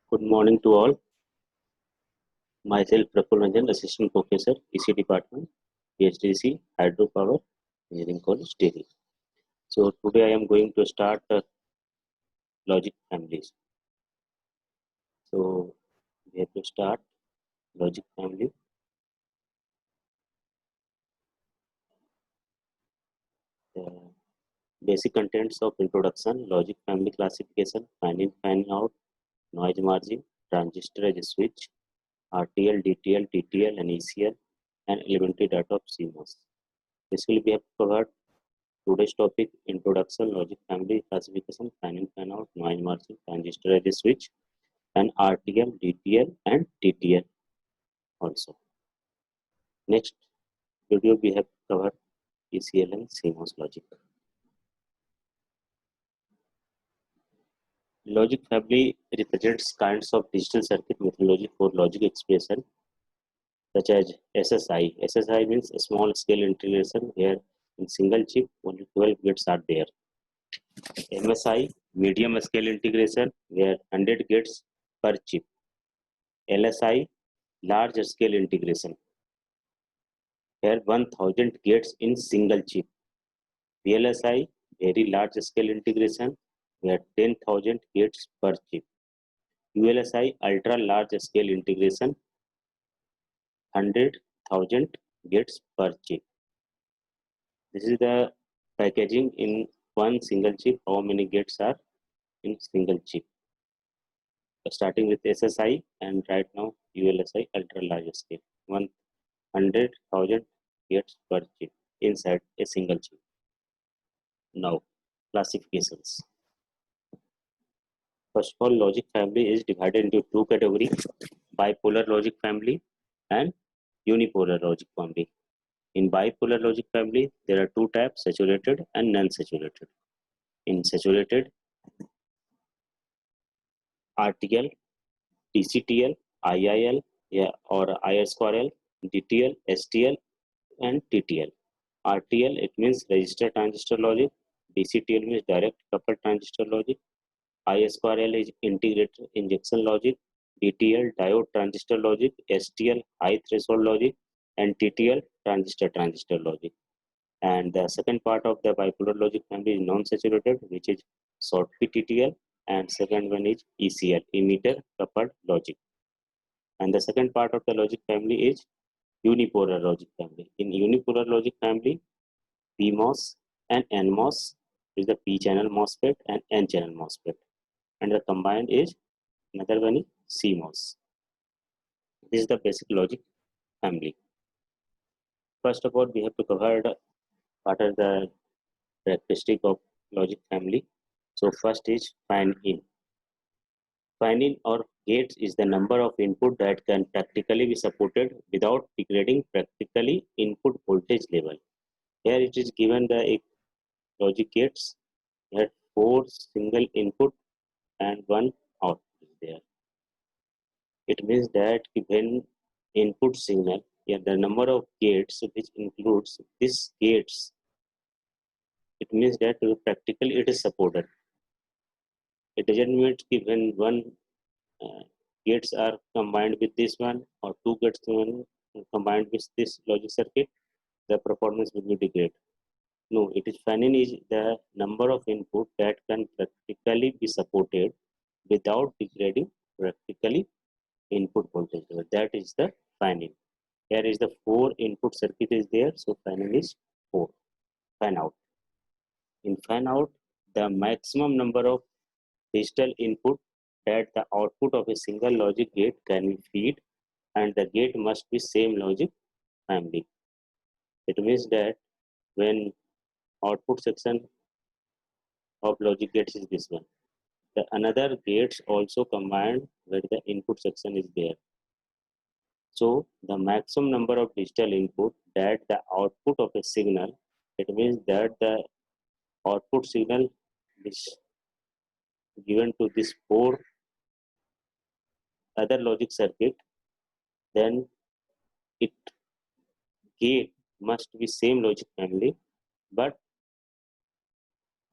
Good morning to all. Myself, Praful Ranjan, Assistant Professor, EC Department, PHDC, Hydropower, Engineering College, Delhi. So today I am going to start logic families. So we have to start logic family. The basic contents of introduction, logic family classification, fan in, fan out, noise margin, transistor as a switch, RTL, DTL, TTL, and ECL, and elementary data of CMOS. This will be covered. Today's topic: introduction, logic family classification, fan in, fan out, noise margin, transistor as a switch, and RTL, DTL, and TTL also. Next video we have covered ECL and CMOS logic. Logic family represents kinds of digital circuit methodology for logic expression, such as SSI. SSI means a small scale integration, where in single chip only 12 gates are there. MSI, medium scale integration, where 100 gates per chip. LSI, large scale integration, where 1000 gates in single chip. VLSI, very large scale integration, where 10,000 gates per chip. ULSI, ultra large scale integration, 100,000 gates per chip. This is the packaging in one single chip, how many gates are in single chip. Starting with SSI and right now ULSI, ultra large scale, 100,000 gates per chip inside a single chip. Now, classifications. First of all, logic family is divided into two categories: bipolar logic family and unipolar logic family. In bipolar logic family, there are two types: saturated and non-saturated. In saturated, RTL, TCTL, IIL, or IR2L, DTL, STL, and TTL. RTL, it means resistor transistor logic. DCTL means direct coupled transistor logic. I2L is integrated injection logic. DTL, diode transistor logic. STL, high threshold logic. And TTL, transistor logic. And the second part of the bipolar logic family is non-saturated, which is Schottky TTL, and second one is ECL, emitter coupled logic. And the second part of the logic family is unipolar logic family. In unipolar logic family, PMOS and NMOS is the P channel MOSFET and N channel MOSFET, and the combined is another one is CMOS. This is the basic logic family. First of all, we have to cover what are the characteristics of logic family. So first is fan in. Fan in or gates is the number of input that can practically be supported without degrading practically input voltage level. Here it is given the logic gates. Here 4 single input and 1 output is there. It means that when input signal, the number of gates which includes these gates, it means that practically it is supported. It doesn't mean when one gates are combined with this one or two gates combined with this logic circuit, the performance will be degraded. No, it is fan in is the number of input that can practically be supported without degrading practically input voltage level. That is the fan in. Here is the 4 input circuit is there, so fan in is 4. Fan out. In fan out, the maximum number of digital input that the output of a single logic gate can be feed, and the gate must be same logic family. It means that when output section of logic gates is this one, the another gates also combined where the input section is there. So the maximum number of digital input that the output of a signal, it means that the output signal is given to this 4 other logic circuit, then it gate must be same logic family, but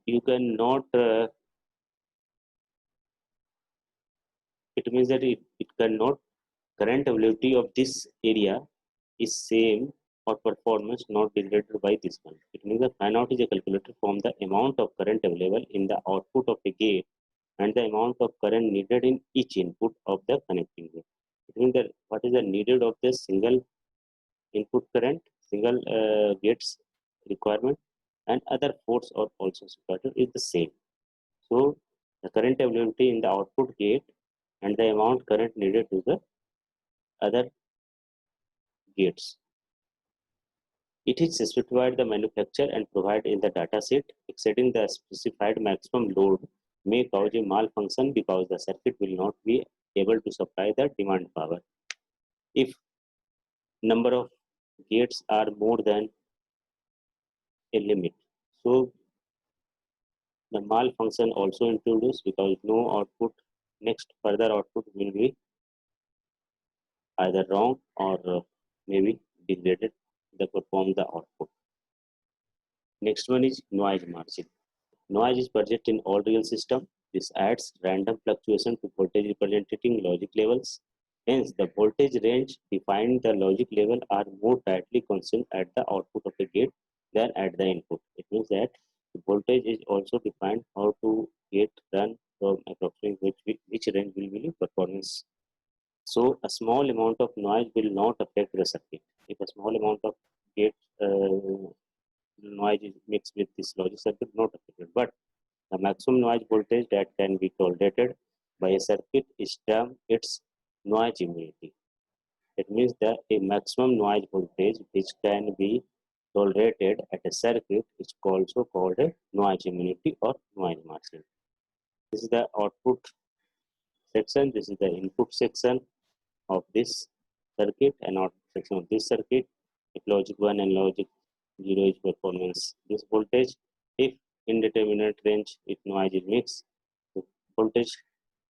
you cannot it means that it cannot, current availability of this area is same or performance not degraded by this one. It means the fan out is calculated from the amount of current available in the output of a gate and the amount of current needed in each input of the connecting gate. It means that what is the needed of the single input current, single gates requirement, and other ports are also required is the same. So the current availability in the output gate and the amount current needed to the other gates. It is specified the manufacturer and provided in the data sheet. Exceeding the specified maximum load may cause a malfunction because the circuit will not be able to supply the demand power. If number of gates are more than a limit, so the malfunction also introduced because no output, next further output will be either wrong or maybe degraded to perform the output. Next one is noise margin. Noise is present in all real systems. This adds random fluctuation to voltage representing logic levels. Hence, the voltage range defined the logic level are more tightly constant at the output of a gate than at the input. It means that the voltage is also defined how to get run from approximately which range will be performance. So a small amount of noise will not affect the circuit. If a small amount of gate noise is mixed with this logic circuit, not affected. But the maximum noise voltage that can be tolerated by a circuit is termed its noise immunity. It means that a maximum noise voltage which can be tolerated at a circuit is also called a noise immunity or noise margin. This is the output section. This is the input section of this circuit and output section of this circuit. If logic 1 and logic 0 is performance this voltage, if indeterminate range, if noise is mixed, so voltage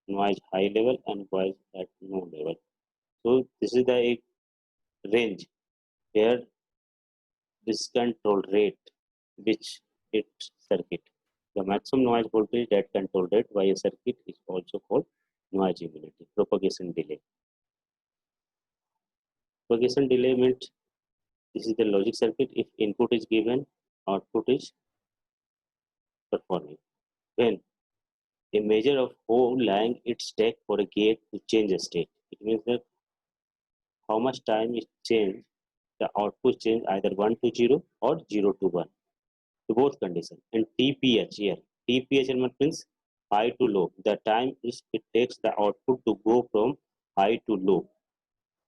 noise high level and noise at no level. So this is the range where this control rate which it circuit. The maximum noise voltage that can tolerate by a circuit is also called noise immunity. Propagation delay. Propagation delay means this is the logic circuit. If input is given, output is performing. When a measure of how long it takes for a gate to change a state. It means that how much time it change, the output change either 1 to 0 or 0 to 1. To both conditions. And TPH here. TPH means high to low. The time is it takes the output to go from high to low.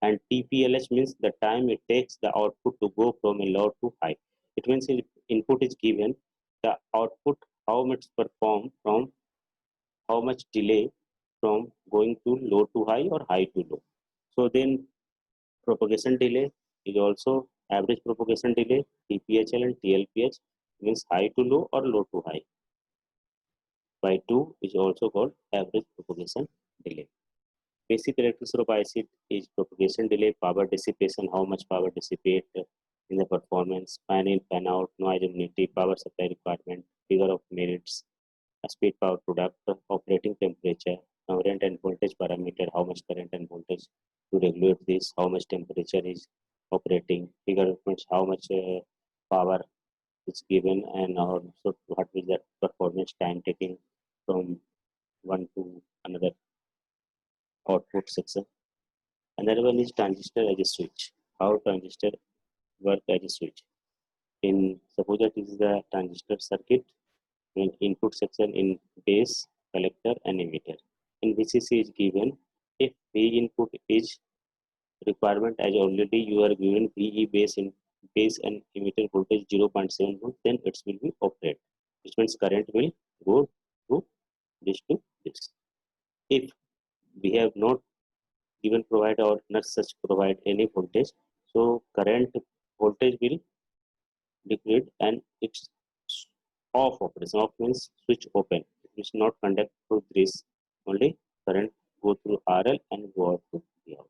And TPLH means the time it takes the output to go from a low to high. It means if input is given, the output how much perform from how much delay from going to low to high or high to low. So then propagation delay is also average propagation delay, TPHL and TLPH means high to low or low to high. By 2 is also called average propagation delay. Basic characteristic of IC is propagation delay, power dissipation, how much power dissipate in the performance, fan in, fan out, noise immunity, power supply requirement, figure of merits, speed power product, operating temperature, current and voltage parameter, how much current and voltage to regulate this, how much temperature is operating, figure of means how much power is given, and also what is the performance time taking from one to another output section. Another one is transistor as a switch. How transistor work as a switch. In suppose that is the transistor circuit in input section in base, collector and emitter. In VCC is given if V input is requirement as already you are given VE base in base and emitter voltage 0.7 volt, then it will be operate, which means current will go to this. If we have not given provide or not such provide any voltage, so current voltage will decrease and it's off operation. Off means switch open. It is not conduct through this. Only current go through RL and go out to the out.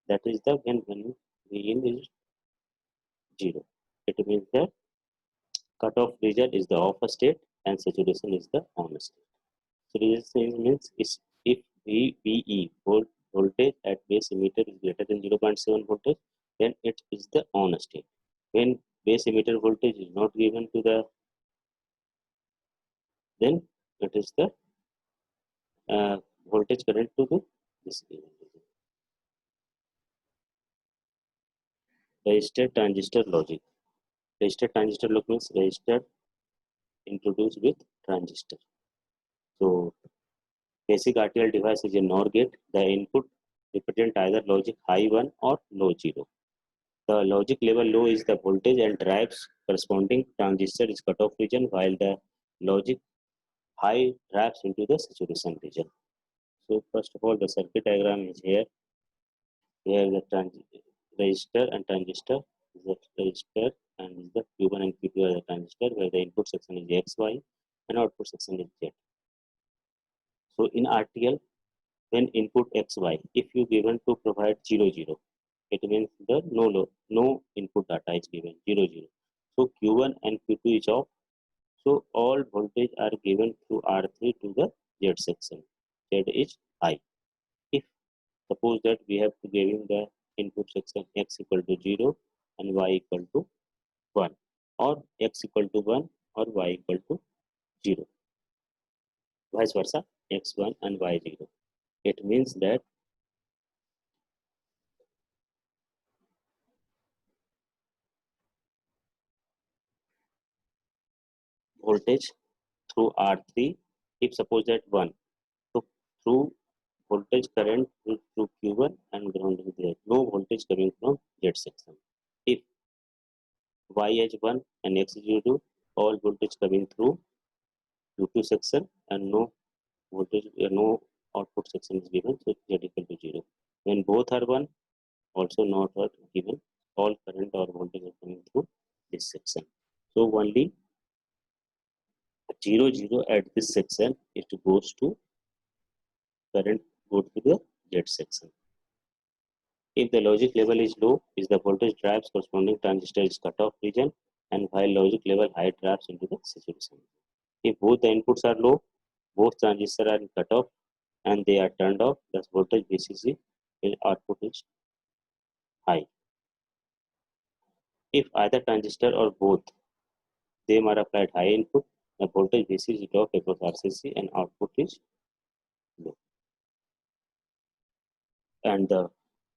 That is the when V in is 0. It means that cutoff region is the off state and saturation is the on state. Saturation means is if VE voltage at base emitter is greater than 0.7 voltage, then it is the on state. When base emitter voltage is not given to the, then it is the voltage current to the this given. Resistor transistor logic. Resistor transistor logic means resistor introduced with transistor. So basic RTL device is a NOR gate. The input represent either logic high 1 or low 0. The logic level low is the voltage and drives corresponding transistor is cutoff region, while the logic high drives into the saturation region. So first of all, the circuit diagram is here. Here the resistor and transistor is the resistor, and the Q1 and Q2 are the transistor, where the input section is X, Y, and output section is Z. So in RTL, when input X, Y, if you given to provide 0, 0, it means the no input data is given 0, 0. So Q1 and Q2 is off. So all voltage are given through R3 to the Z section. Z is high. If suppose that we have to give in the input section X equal to 0 and Y equal to 1, or X equal to 1 or Y equal to 0, vice versa, X1 and Y0. It means that voltage through R3, if suppose that 1, so through voltage current through Q1 and ground is there, no voltage coming from Z section. If Y is 1 and X is 0, all voltage coming through Q2 section and no voltage, no output section is given, so Z equal to 0. When both are 1, also not are given, all current or voltage are coming through this section. So only 0, 0 at this section, it goes to current go to the Z section. If the logic level is low, is the voltage drives corresponding transistor is cutoff region, and while logic level high drives into the saturation. If both the inputs are low, both transistors are in cutoff and they are turned off, thus voltage VCC output is high. If either transistor or both them are applied high input, the voltage VCC drop across RCC and output is low. And the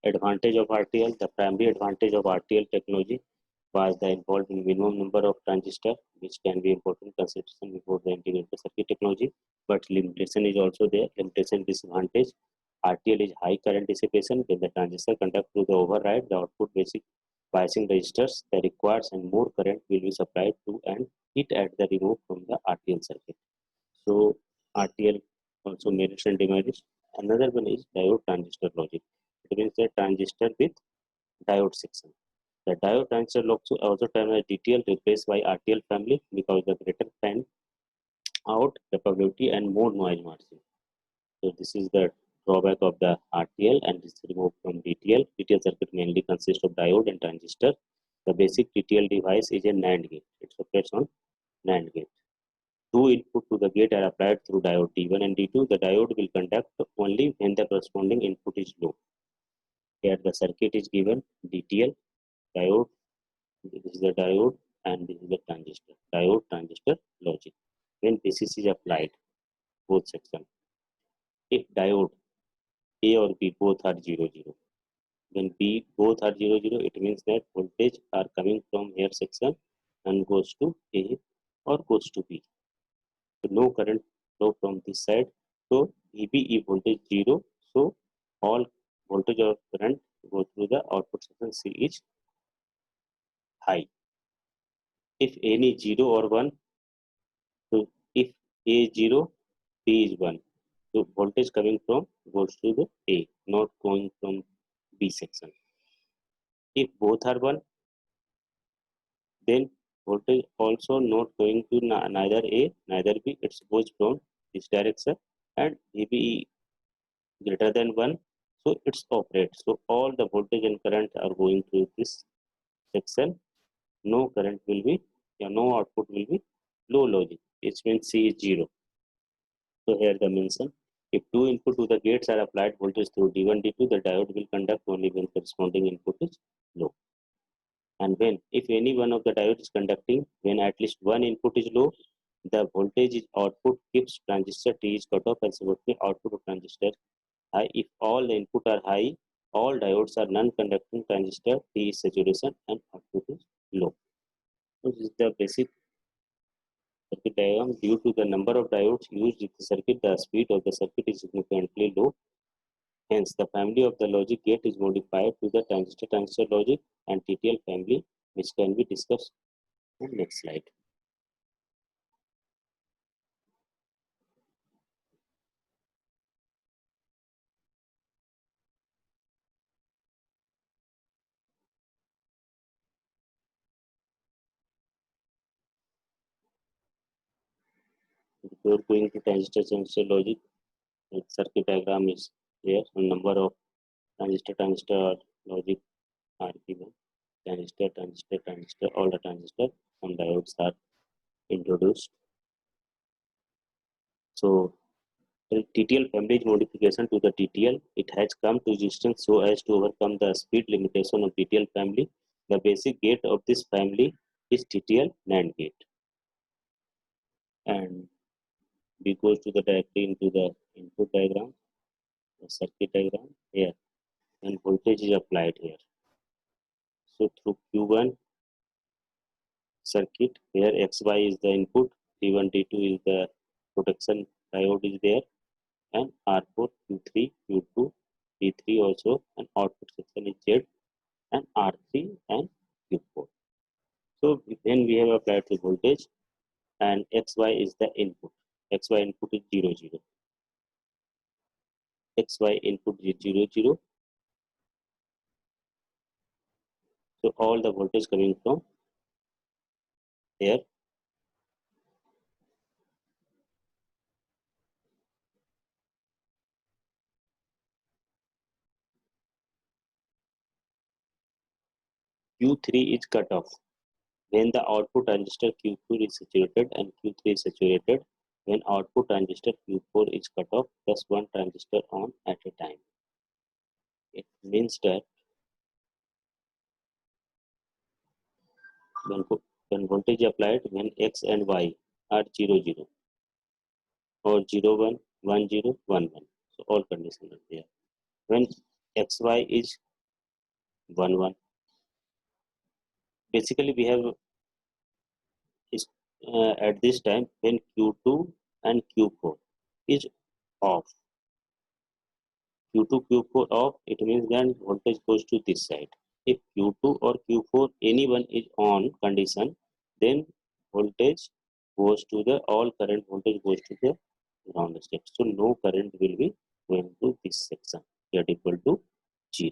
advantage of RTL, the primary advantage of RTL technology was the involved in minimum number of transistors, which can be important consideration before the integrated circuit technology, but limitation is also there. Limitation disadvantage, RTL is high current dissipation. When the transistor conduct through the override, the output basic biasing resistors that requires and more current will be supplied to and it at the remove from the RTL circuit. So RTL also merits and demerits. Another one is diode transistor logic. It means the transistor with diode section. The diode transistor also termed as DTL replaced by RTL family because the greater fan out capability and more noise margin. So this is the drawback of the RTL and this is removed from DTL. DTL circuit mainly consists of diode and transistor. The basic DTL device is a NAND gate. It operates on NAND gate. Two input to the gate are applied through diode D1 and D2. The diode will conduct only when the corresponding input is low. Here the circuit is given DTL, diode, this is the diode and this is the transistor. Diode transistor logic. When VCC is applied, both section. If diode A or B both are 0, 0. When B both are 0, 0, it means that voltage are coming from here section and goes to A or goes to B. So no current flow from this side. So VBE voltage 0. So all voltage or current go through the output section C is high. If any 0 or 1, so if A 0, B is 1. So voltage coming from goes to the A, not going from B section. If both are 1, then voltage also not going to neither A neither B, it goes from this direction and VBE greater than 1, so it's operates. So all the voltage and current are going through this section. No current will be, no output will be low logic. It means C is 0. So here the mention If two input to the gates are applied voltage through D1, D2, the diode will conduct only when corresponding input is low. And when, if any one of the diodes is conducting, when at least one input is low, the voltage is output keeps transistor T is cut off and subsequently output of transistor high. If all the input are high, all diodes are non-conducting transistor T is saturation and output is low. So this is the basic circuit diagram. Due to the number of diodes used in the circuit, the speed of the circuit is significantly low. Hence, the family of the logic gate is modified to the transistor logic and TTL family, which can be discussed in the next slide. Before going to transistor logic, the circuit diagram is there. A number of transistor logic are given. Transistor, all the transistor and diodes are introduced. So the TTL family modification to the TTL, it has come to existence so as to overcome the speed limitation of TTL family. The basic gate of this family is TTL NAND gate. And we go to the directly into the input diagram, the circuit diagram here, and voltage is applied here. So through Q1 circuit, where XY is the input, D1, D2 is the protection diode is there, and R4, Q3, Q2, D3 also, and output section is Z, and R3 and Q4. So then we have applied the voltage, and XY is the input. XY input is 0, 0. XY input is 0, 0. So all the voltage coming from here. Q3 is cut off when the output transistor Q4 is saturated and Q3 is saturated. When output transistor Q4 is cut off, plus one transistor on at a time. It means that when voltage applied, when X and Y are 0, 0 or 0, 1, 1, 0, 1, 1. So all conditions are there. When XY is 1, 1. Basically, we have is at this time when Q2 and Q4 is off. Q2, Q4 off, it means then voltage goes to this side. If Q2 or Q4, anyone is on condition, then voltage goes to the, all current voltage goes to the ground state. So no current will be going to this section, that equal to 0.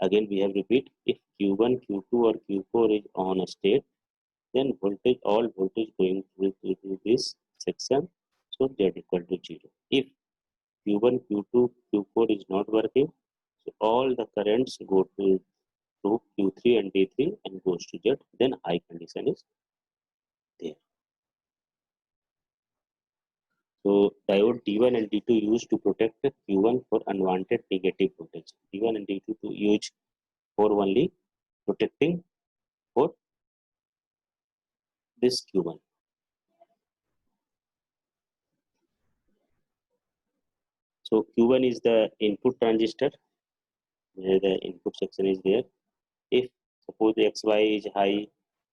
Again, we have repeat, if Q1, Q2 or Q4 is on a state, then voltage, all voltage going to this section, so that equal to 0. If Q1, Q2, Q4 is not working, so all the currents go to Q3 and D3 and goes to Z, then high condition is there. So diode D1 and D2 used to protect the Q1 for unwanted negative voltage. D1 and D2 to use for only protecting for this Q1. So Q1 is the input transistor, where the input section is there. If suppose XY is high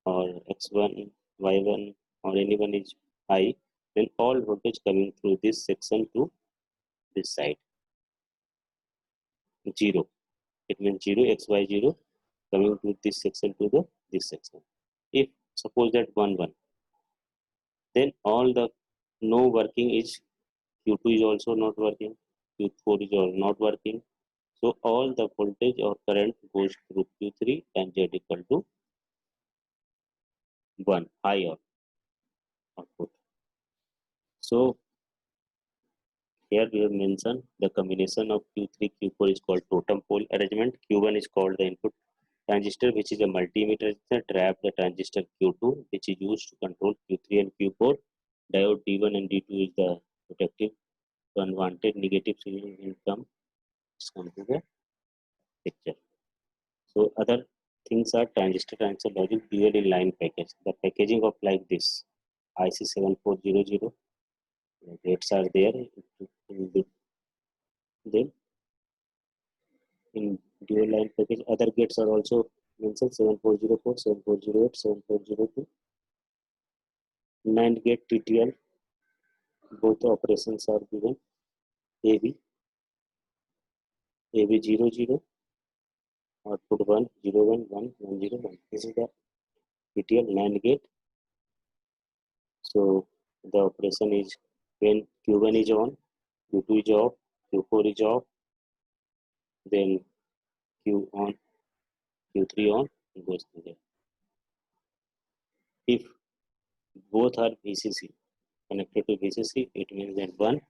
or X1, Y1 or anyone is high, then all voltage coming through this section to this side. 0. It means 0, XY 0 coming to this section to the this section. If suppose that 1, 1, then all the no working is Q2 is also not working, Q4 is all not working. So all the voltage or current goes through Q3 and Z equal to 1, high output. So here we have mentioned the combination of Q3, Q4 is called totem pole arrangement. Q1 is called the input transistor, which is a multimeter trap the transistor Q2, which is used to control Q3 and Q4. Diode D1 and D2 is the protective unwanted negative signal will come to the picture. So other things are transistor transfer logic dual in line package. The packaging of like this IC 7400, the gates are there then in dual line package. Other gates are also mentioned 7404, 7408, 7402. NAND gate TTL, both operations are given. AB00, output 1, 0, 1, 1, 1, 0, 1. This is the TTL NAND gate. So the operation is when Q1 is on, Q2 is off, Q4 is off, then Q on, Q3 on, it goes to there. If both are VCC, connected to VCC, it means that 1,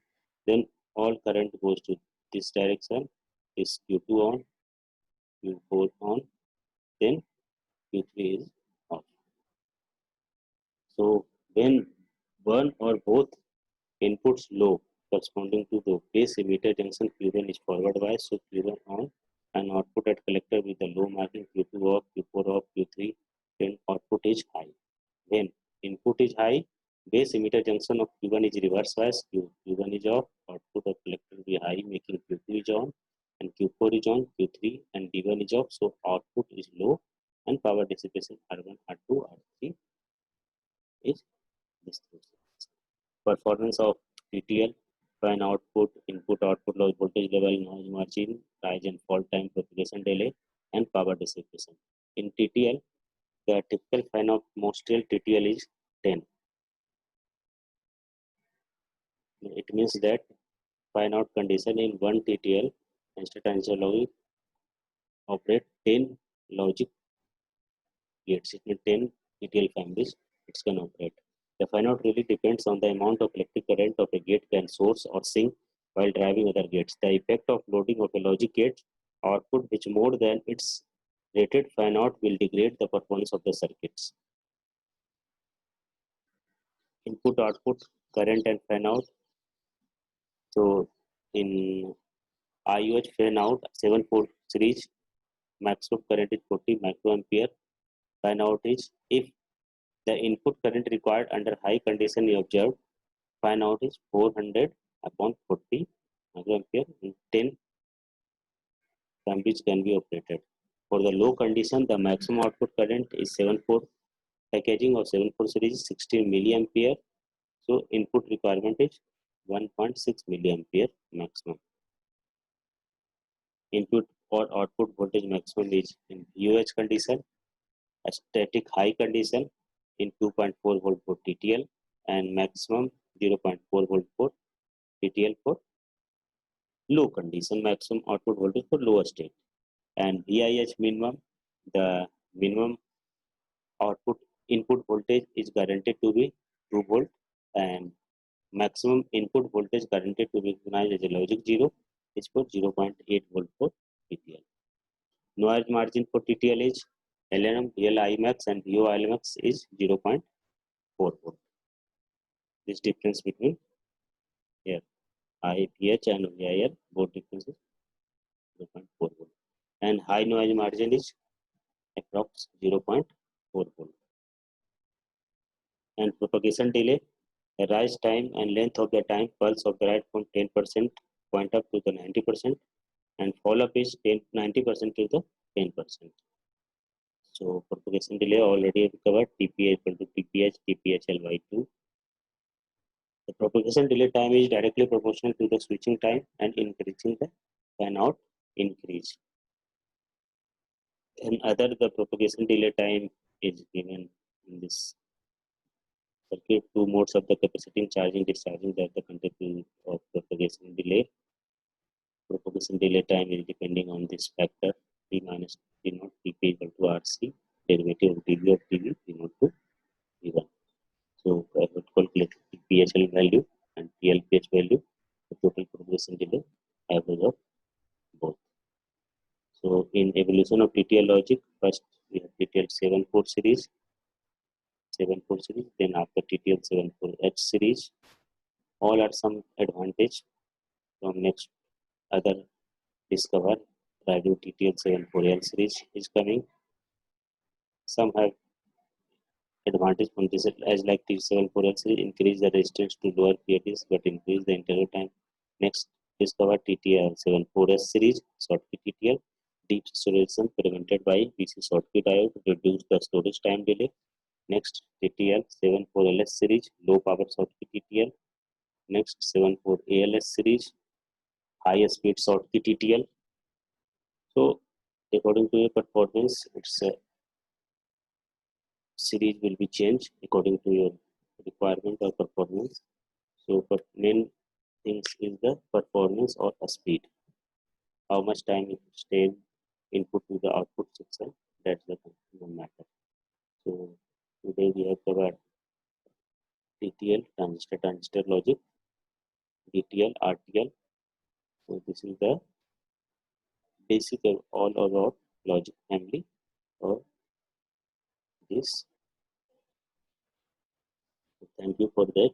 then all current goes to this direction, is Q2 on, Q4 on, then Q3 is off. So when one or both inputs low corresponding to the base emitter junction Q1 is forward bias, so Q1 on, and output at collector with the low marking Q2 off, Q4 off, Q3, then output is high. When input is high, base emitter junction of Q1 is reverse bias, Q1 is off, output of collector will be high, making Q2 is on, and Q4 is on, Q3 and D1 is off, so output is low, and power dissipation R1, R2, R3 is this. Performance of TTL, fan output, input output loss, voltage level, noise margin, rise and fall time, propagation delay, and power dissipation. In TTL, the typical fan of Mostrial TTL is 10. It means that fan out condition in one TTL, transistor logic operate 10 logic gates. It means 10 TTL families it can operate. The fan out really depends on the amount of electric current of a gate can source or sink while driving other gates. The effect of loading of a logic gate output which more than its rated fan out will degrade the performance of the circuits. Input output current and fan out. So in IOH fan out 74 series, maximum current is 40 microampere. Fan out is if the input current required under high condition is observed, fan out is 400 upon 40 microampere and 10 amperes can be operated. For the low condition, the maximum output current is 74 packaging of 74 series 16 milliampere. So input requirement is 1.6 milliampere maximum. Input or output voltage maximum is in UH condition, a static high condition in 2.4 volt for TTL and maximum 0.4 volt for TTL for low condition, maximum output voltage for lower state. And VIH minimum, the minimum output input voltage is guaranteed to be 2 volt and maximum input voltage guaranteed to be recognized as a logic 0 is for 0.8 volt for TTL. Noise margin for TTL is LNM, VLIMAX and VOILMAX is 0.4 volt. This difference between here IPH and VIL, both differences 0.4 volt. And high noise margin is approx 0.4 volt. And propagation delay, the rise time and length of the time pulse of the right from 10% point up to the 90% and fall up is 90% to the 10%. So propagation delay already covered, TPA equal to TPH, TPHL by 2. The propagation delay time is directly proportional to the switching time and increasing the fan out increase. And other the propagation delay time is given in this circuit. Two modes of the capaciting charging discharging that the contribute of propagation delay. Propagation delay time is depending on this factor P minus P naught P equal to RC derivative of dV of dV P naught to V1. So I would calculate PHL value and PLPH value, the total propagation delay average of both. So in evolution of TTL logic, first we have TTL 74 series, then after TTL 74H series, all are some advantage. From next other discover radio TTL74L series is coming. Some have advantage from this as like TTL74L series increase the resistance to lower PATs but increase the interval time. Next discover TTL74S series Schottky TTL deep saturation prevented by BC Schottky diode reduce the storage time delay. Next TTL74LS series low power Schottky TTL. Next 74 ALS series high speed Schottky TTL. So according to your performance, its series will be changed according to your requirement or performance. So, but main things is the performance or the speed. How much time it stay input to the output section. That's the main matter. So today we have covered TTL transistor logic, DTL, RTL. So this is the basic of all about logic family of this. Thank you for that.